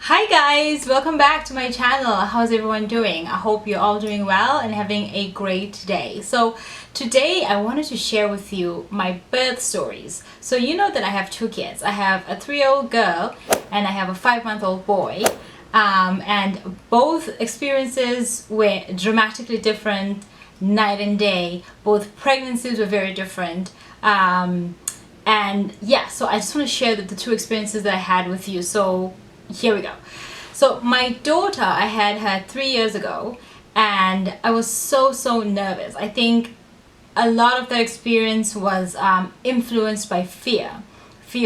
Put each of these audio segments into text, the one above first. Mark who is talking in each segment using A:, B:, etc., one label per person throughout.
A: Hi guys, welcome back to my channel. How's everyone doing? I hope you're all doing well and having a great day. So today I wanted to share with you my birth stories. So you know that I have two kids. I have a 3-year-old girl and I have a 5-month-old boy. And both experiences were dramatically different, night and day. Both pregnancies were very different. And yeah, so I just want to share the two experiences that I had with you. So here we go. So my daughter, I had her 3 years ago, and I was so nervous. I think a lot of that experience was influenced by fear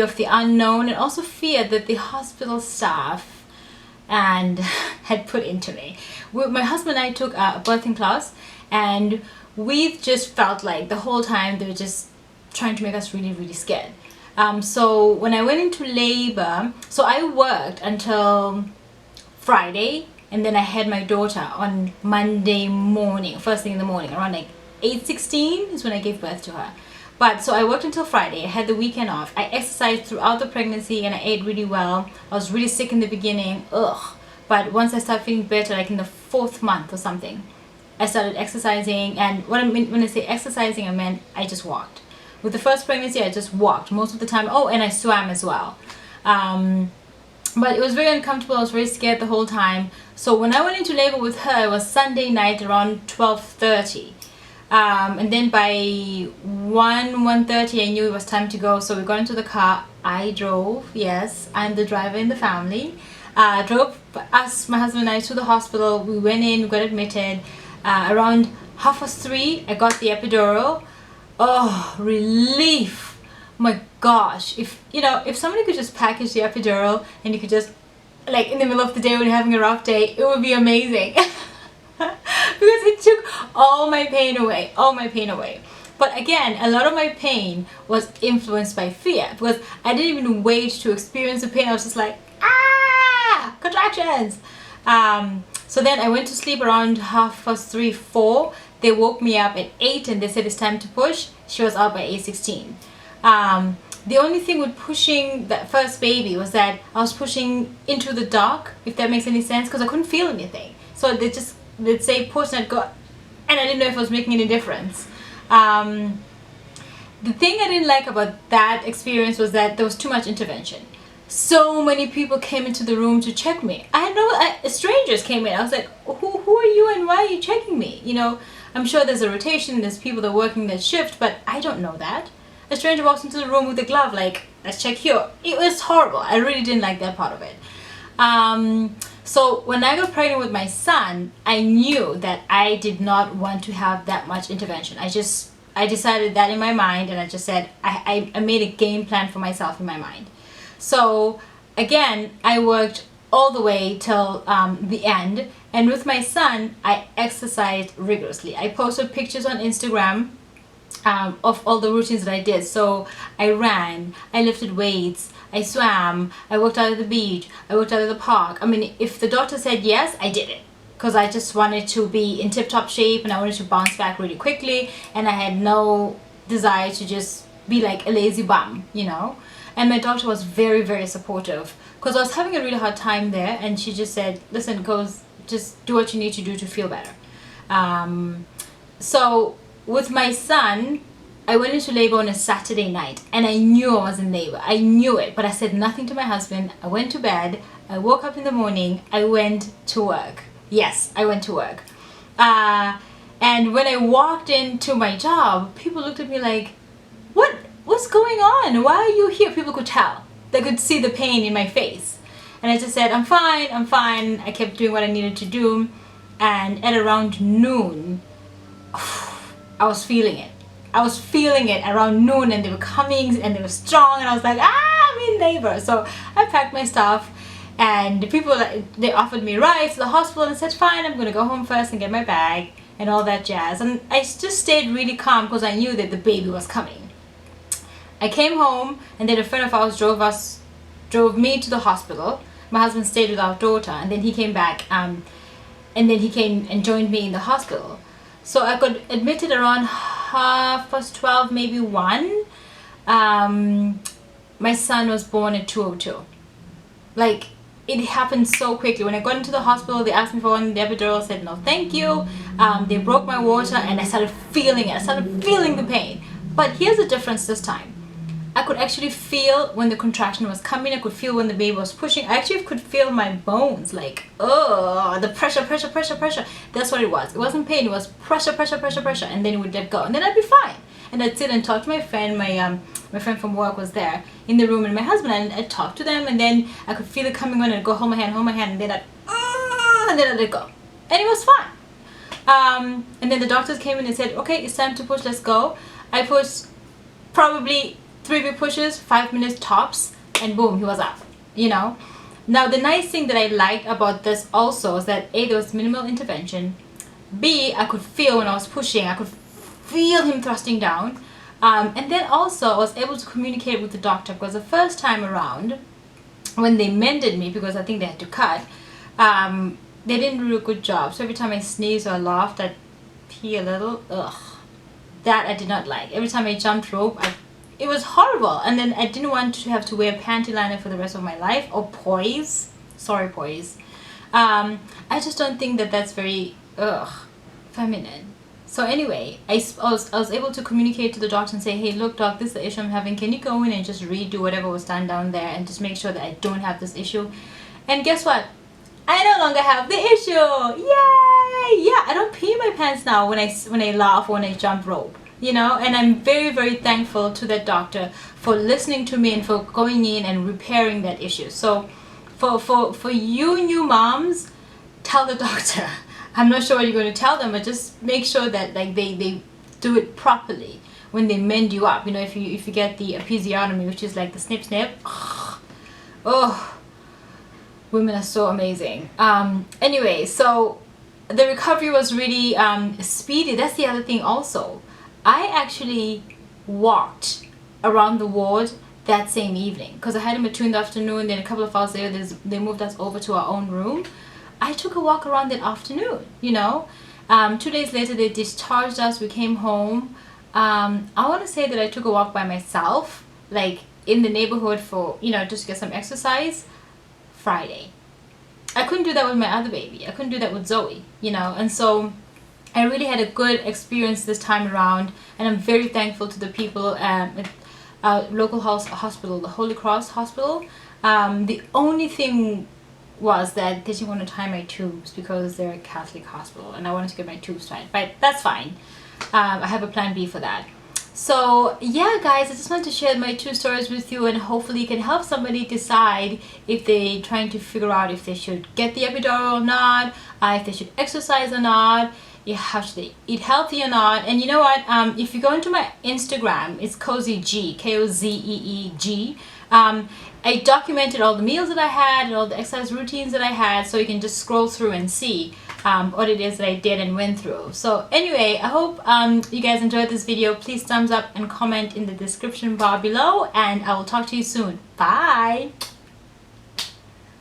A: of the unknown, and also fear that the hospital staff and had put into me. My husband and I took a birthing class, and we just felt like the whole time they were just trying to make us really scared. So when I went into labor, so I worked until Friday, and then I had my daughter on Monday morning, first thing in the morning, around like 8:16 is when I gave birth to her. But so I worked until Friday. I had the weekend off. I exercised throughout the pregnancy and I ate really well. I was really sick in the beginning, but once I started feeling better, like in the 4th month or something, I started exercising. And when I say exercising, I meant I just walked. With the first pregnancy, I just walked most of the time. Oh, and I swam as well. But it was very uncomfortable. I was very scared the whole time. So when I went into labor with her, it was Sunday night around 12:30. And then by 1:30, I knew it was time to go. So we got into the car. I drove. Yes, I'm the driver in the family. Drove us, my husband and I, to the hospital. We went in, we got admitted. Around 3:30, I got the epidural. Oh, relief. My gosh, if somebody could just package the epidural and you could just, like, in the middle of the day when you're having a rough day, it would be amazing. Because it took all my pain away. But again, a lot of my pain was influenced by fear, because I didn't even wait to experience the pain. I was just like, contractions. So then I went to sleep around 3:30, 4. They woke me up at 8 and they said it's time to push. She was out by 8:16. The only thing with pushing that first baby was that I was pushing into the dark, if that makes any sense, because I couldn't feel anything. So they'd say push, and I'd go, and I didn't know if it was making any difference. The thing I didn't like about that experience was that there was too much intervention. So many people came into the room to check me. I had strangers came in. I was like, who are you and why are you checking me? I'm sure there's a rotation, there's people that are working that shift, but I don't know that. A stranger walks into the room with a glove, like, let's check here. It was horrible. I really didn't like that part of it. So when I got pregnant with my son, I knew that I did not want to have that much intervention. I decided that in my mind, and I just said, I made a game plan for myself in my mind. So again, I worked all the way till the end, and with my son I exercised rigorously. I posted pictures on Instagram of all the routines that I did. So I ran, I lifted weights, I swam, I worked out at the beach, I worked out at the park. I mean, if the doctor said yes, I did it, because I just wanted to be in tip-top shape and I wanted to bounce back really quickly, and I had no desire to just be like a lazy bum, And my doctor was very supportive, because I was having a really hard time there, and she just said, listen, just do what you need to do to feel better. So with my son, I went into labor on a Saturday night, and I knew I was in labor. I knew it, but I said nothing to my husband. I went to bed. I woke up in the morning. I went to work. Yes, I went to work. And when I walked into my job, people looked at me like, what's going on? Why are you here? People could tell. They could see the pain in my face. And I just said, I'm fine. I kept doing what I needed to do. And at around noon, I was feeling it. Around noon, and they were coming and they were strong, and I was like, I'm in labor. So I packed my stuff, and the people, they offered me rides to the hospital, and I said, fine, I'm going to go home first and get my bag and all that jazz. And I just stayed really calm, because I knew that the baby was coming. I came home, and then a friend of ours drove me to the hospital. My husband stayed with our daughter, and then he came back, and then he came and joined me in the hospital. So I got admitted around 12:30, maybe 1. My son was born at 2:02. Like, it happened so quickly. When I got into the hospital, they asked me for one, the epidural, said no thank you. They broke my water and I started feeling it. I started feeling the pain. But here's the difference this time. I could actually feel when the contraction was coming. I could feel when the baby was pushing. I actually could feel my bones, like, oh, the pressure. That's what it was. It wasn't pain, it was pressure. And then it would let go. And then I'd be fine. And I'd sit and talk to my friend. My friend from work was there in the room, and my husband, and I'd talk to them, and then I could feel it coming on, and I'd go hold my hand, and then I'd let it go. And it was fine. And then the doctors came in and said, okay, it's time to push, let's go. I pushed probably 3 big pushes, 5 minutes tops, and boom, he was up, you know. Now the nice thing that I liked about this also is that A, there was minimal intervention. B, I could feel when I was pushing, I could feel him thrusting down. And then also I was able to communicate with the doctor, because the first time around when they mended me, because I think they had to cut, they didn't do a good job. So every time I sneezed or laughed, I'd pee a little. Ugh, that I did not like. Every time I jumped rope, it was horrible. And then I didn't want to have to wear a panty liner for the rest of my life, or poise. Sorry, poise. I just don't think that that's very feminine. So anyway, I was able to communicate to the doctor and say, hey, look, doc, this is the issue I'm having. Can you go in and just redo whatever was done down there and just make sure that I don't have this issue? And guess what? I no longer have the issue. Yay! Yeah, I don't pee in my pants now when I laugh, when I jump rope. You know, and I'm very, very thankful to that doctor for listening to me and for going in and repairing that issue. So for you new moms, tell the doctor. I'm not sure what you're going to tell them, but just make sure that like they do it properly when they mend you up. You know, if you get the episiotomy, which is like the snip. Oh, women are so amazing. Anyway, so the recovery was really speedy. That's the other thing also. I actually walked around the ward that same evening, because I had him at 2 in the afternoon. Then a couple of hours later, they moved us over to our own room. I took a walk around that afternoon, you know. 2 days later, they discharged us. We came home. I want to say that I took a walk by myself, like in the neighborhood for, you know, just to get some exercise. Friday. I couldn't do that with my other baby. I couldn't do that with Zoe, you know. And so I really had a good experience this time around, and I'm very thankful to the people at local hospital, the Holy Cross Hospital. The only thing was that they didn't want to tie my tubes because they're a Catholic hospital, and I wanted to get my tubes tied, but that's fine. I have a plan B for that. So yeah, guys, I just wanted to share my 2 stories with you, and hopefully it can help somebody decide if they're trying to figure out if they should get the epidural or not, if they should exercise or not, how should they eat healthy or not. And you know what, if you go into my Instagram, it's Kozee G, K-O-Z-E-E-G. I documented all the meals that I had and all the exercise routines that I had, so you can just scroll through and see what it is that I did and went through. So anyway, I hope you guys enjoyed this video. Please thumbs up and comment in the description bar below, and I will talk to you soon. Bye!